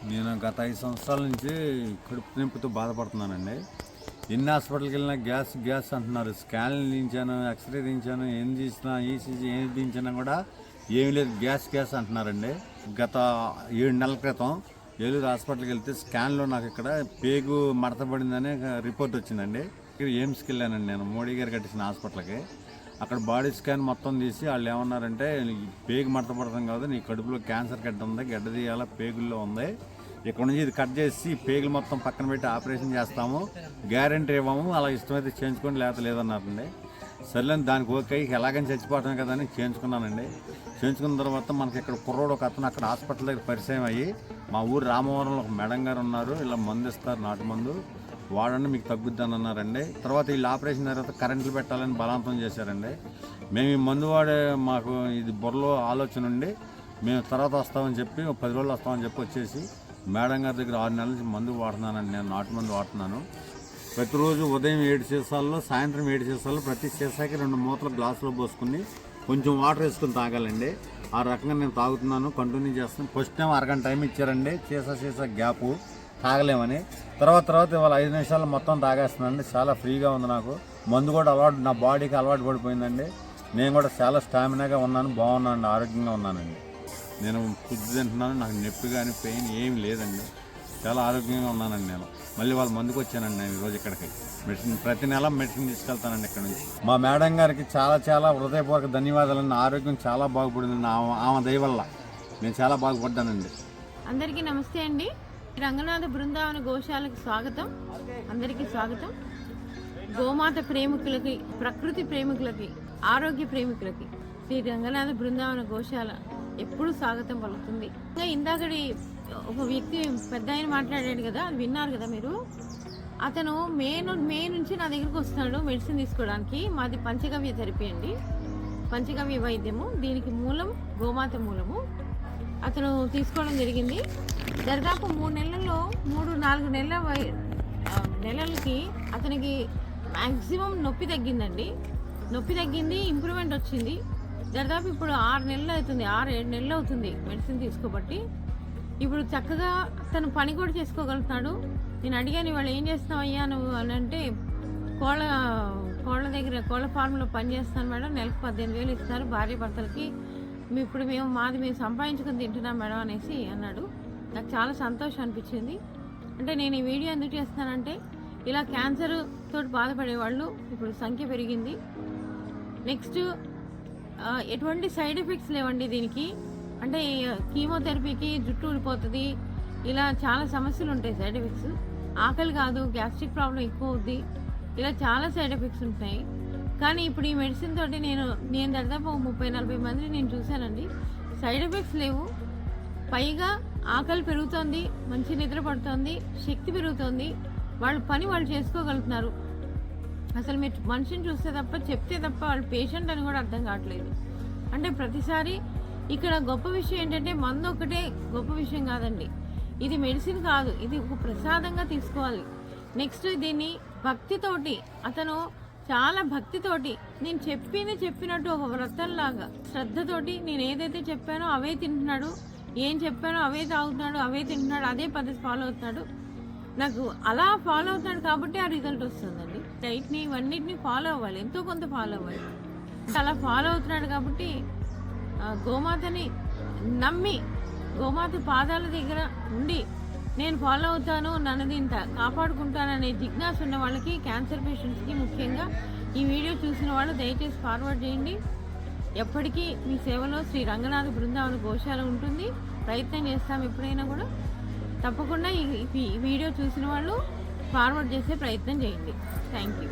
నేను గత 5 సంవత్సరాల నుంచి కడుపు నొప్పితో బాధపడుతున్నానండి. ఎన్ని హాస్పిటల్కి వెళ్ళినా గ్యాస్ అంటున్నారు. స్కాన్లు తీయించాను, ఎక్స్రే తీయించాను, ఏం తీసినా ఈసీజీ ఏం తీయించినా కూడా ఏమి లేదు, గ్యాస్ అంటున్నారండి. గత 7 నెలల క్రితం ఏలూరు హాస్పిటల్కి వెళ్తే స్కాన్లో నాకు ఇక్కడ పేగు మడతపడిందనే రిపోర్ట్ వచ్చిందండి. ఇక్కడ ఎయిమ్స్కి వెళ్ళానండి నేను, మోడీ గారు కట్టించిన హాస్పిటల్కి. అక్కడ బాడీ స్కాన్ మొత్తం తీసి వాళ్ళు ఏమన్నారంటే, పేగు మడతపడతాం కాదు, నీ కడుపులో క్యాన్సర్ గడ్డ ఉంది, గడ్డ తీయాల పేగుల్లో ఉంది, ఇక్కడ నుంచి ఇది కట్ చేసి పేగులు మొత్తం పక్కన పెట్టి ఆపరేషన్ చేస్తాము, గ్యారెంటీ ఇవ్వము, అలా ఇష్టమైతే చేయించుకోండి లేదన్నారండి. సర్లేని దానికి ఓకే, ఎలాగని చచ్చిపోవటమే కదా అని చేయించుకున్నానండి. చేయించుకున్న తర్వాత మనకి ఇక్కడ కుర్రోడు ఒక అతను అక్కడ హాస్పిటల్ దగ్గర పరిచయం అయ్యి, మా ఊరు రామవరంలో ఒక మేడం గారు ఉన్నారు, ఇలా మందు ఇస్తారు, నాటు మందు వాడండి మీకు తగ్గుద్ది అని అన్నారండి. తర్వాత వీళ్ళు ఆపరేషన్ తర్వాత కరెంట్లు పెట్టాలని బలవంతం చేశారండి. మేము ఈ మందు వాడే మాకు ఇది బుర్రలో ఆలోచన ఉండి మేము తర్వాత వస్తామని చెప్పి 10 రోజులు వస్తామని చెప్పి వచ్చేసి మేడం గారి దగ్గర 6 నెలల నుంచి మందు వాడుతున్నానండి. నేను నాటు మందు వాడుతున్నాను. ప్రతిరోజు ఉదయం 7 సీసాల్లో, సాయంత్రం 7 సీసాల్లో, ప్రతి సీసాకి 2 మూతలు గ్లాసులో పోసుకుని కొంచెం వాటర్ వేసుకుని తాగాలండి. ఆ రకంగా నేను తాగుతున్నాను, కంటిన్యూ చేస్తున్నాను. ఫస్ట్ టైం అరగంట టైం ఇచ్చారండి, సీసా గ్యాపు తాగలేమని. తర్వాత ఇవాళ 5 నిమిషాలు మొత్తం తాగేస్తున్నానండి. చాలా ఫ్రీగా ఉంది నాకు. మందు కూడా అలవాటు, నా బాడీకి అలవాటు పడిపోయిందండి. నేను కూడా చాలా స్టామినాగా ఉన్నాను, బాగున్నాను, ఆరోగ్యంగా ఉన్నానండి. నేను ఫుడ్ తింటున్నాను, నాకు నొప్పి కానీ పెయిన్ ఏమి లేదండి, చాలా ఆరోగ్యంగా ఉన్నానండి. నేను మళ్ళీ వాళ్ళ మందుకు వచ్చానండి. నేను ఈరోజు ఇక్కడికి మెడిసిన్ ప్రతి నెల మెడిసిన్ తీసుకెళ్తానండి ఇక్కడ నుంచి. మా మేడం గారికి చాలా హృదయపూర్వక ధన్యవాదాలండి. ఆరోగ్యం చాలా బాగుపడిందండి ఆమె దయ వల్ల. నేను చాలా బాగుపడ్డానండి. అందరికీ నమస్తే అండి. రంగనాథ బృందావన గోశాలకు స్వాగతం. అందరికీ స్వాగతం. గోమాత ప్రేమికులకి, ప్రకృతి ప్రేమికులకి, ఆరోగ్య ప్రేమికులకి శ్రీ రంగనాథ బృందావన గోశాల ఎప్పుడు స్వాగతం పలుకుతుంది. ఇందాకటి ఒక వ్యక్తి పెద్ద ఆయన మాట్లాడాడు కదా, అది విన్నారు కదా మీరు. అతను మే నుంచి నా దగ్గరికి వస్తున్నాడు మెడిసిన్ తీసుకోవడానికి. మాది పంచగవ్య థెరపీ అండి, పంచగవ్య వైద్యము. దీనికి మూలం గోమాత మూలము. అతను తీసుకోవడం జరిగింది. దాదాపు 3-4 నెలలకి అతనికి మ్యాక్సిమం నొప్పి తగ్గిందండి. నొప్పి తగ్గింది, ఇంప్రూవ్మెంట్ వచ్చింది. దాదాపు ఇప్పుడు 6 నెలలు అవుతుంది, 6-7 నెలలు అవుతుంది మెడిసిన్ తీసుకోబట్టి. ఇప్పుడు చక్కగా తను పని కూడా చేసుకోగలుగుతాడు. నేను అడిగాను, వాళ్ళు ఏం చేస్తున్నావు అయ్యా నువ్వు అని అంటే, కోళ్ళ దగ్గర కోళ్ళ ఫార్మ్లో పని చేస్తాను మేడం, నెలకు 18,000 ఇస్తారు భార్య భర్తలకి, ఇప్పుడు మేము సంపాదించుకొని తింటున్నాం మేడం అనేసి అన్నాడు. నాకు చాలా సంతోషం అనిపించింది. అంటే నేను ఈ వీడియో ఎందుకు చేస్తానంటే, ఇలా క్యాన్సర్ తోటి బాధపడేవాళ్ళు ఇప్పుడు సంఖ్య పెరిగింది. నెక్స్ట్ ఎటువంటి సైడ్ ఎఫెక్ట్స్ లేవండి దీనికి. అంటే కీమోథెరపీకి జుట్టు ఊడిపోతుంది, ఇలా చాలా సమస్యలు ఉంటాయి సైడ్ ఎఫెక్ట్స్. ఆకలి కాదు, గ్యాస్ట్రిక్ ప్రాబ్లం ఎక్కువ అవుద్ది, ఇలా చాలా సైడ్ ఎఫెక్ట్స్ ఉంటాయి. కానీ ఇప్పుడు ఈ మెడిసిన్ తోటి నేను దాదాపు 30-40 మందిని నేను చూశానండి. సైడ్ ఎఫెక్ట్స్ లేవు. పైగా ఆకలి పెరుగుతోంది, మంచి నిద్ర పడుతోంది, శక్తి పెరుగుతోంది, వాళ్ళు చేసుకోగలుగుతున్నారు. అసలు మీరు మనిషిని చూస్తే తప్ప, చెప్తే తప్ప వాళ్ళు పేషెంట్ అని కూడా అర్థం కావట్లేదు. అంటే ప్రతిసారి ఇక్కడ గొప్ప విషయం ఏంటంటే, మందు ఒకటే గొప్ప విషయం కాదండి, ఇది మెడిసిన్ కాదు, ఇది ఒక ప్రసాదంగా తీసుకోవాలి. నెక్స్ట్ దీన్ని భక్తితోటి, అతను చాలా భక్తితోటి నేను చెప్పినట్టు ఒక వ్రతంలాగా శ్రద్ధతోటి నేను ఏదైతే చెప్పానో అవే తింటున్నాడు, ఏం చెప్పానో అవే తాగుతున్నాడు, అవే తింటున్నాడు, అదే పద్ధతి ఫాలో అవుతున్నాడు. నాకు అలా ఫాలో అవుతున్నాడు కాబట్టి ఆ రిజల్ట్ వస్తుందండి. డైట్ని ఇవన్నిటిని ఫాలో అవ్వాలి, ఎంతో కొంత ఫాలో అవ్వాలి. అలా ఫాలో అవుతున్నాడు కాబట్టి గోమాతని నమ్మి, గోమాత పాదాల దగ్గర ఉండి నేను ఫాలో అవుతాను, నన్ను దీంత కాపాడుకుంటాననే జిజ్ఞాస ఉన్న వాళ్ళకి, క్యాన్సర్ పేషెంట్స్కి ముఖ్యంగా ఈ వీడియో చూసిన వాళ్ళు దయచేసి ఫార్వర్డ్ చేయండి. ఎప్పటికీ మీ సేవలో శ్రీ రంగనాథ బృందావన గోశాల ఉంటుంది. ప్రయత్నం చేస్తాం ఎప్పుడైనా కూడా. తప్పకుండా ఈ వీడియో చూసిన వాళ్ళు ఫార్వర్డ్ చేసే ప్రయత్నం చేయండి. Thank you.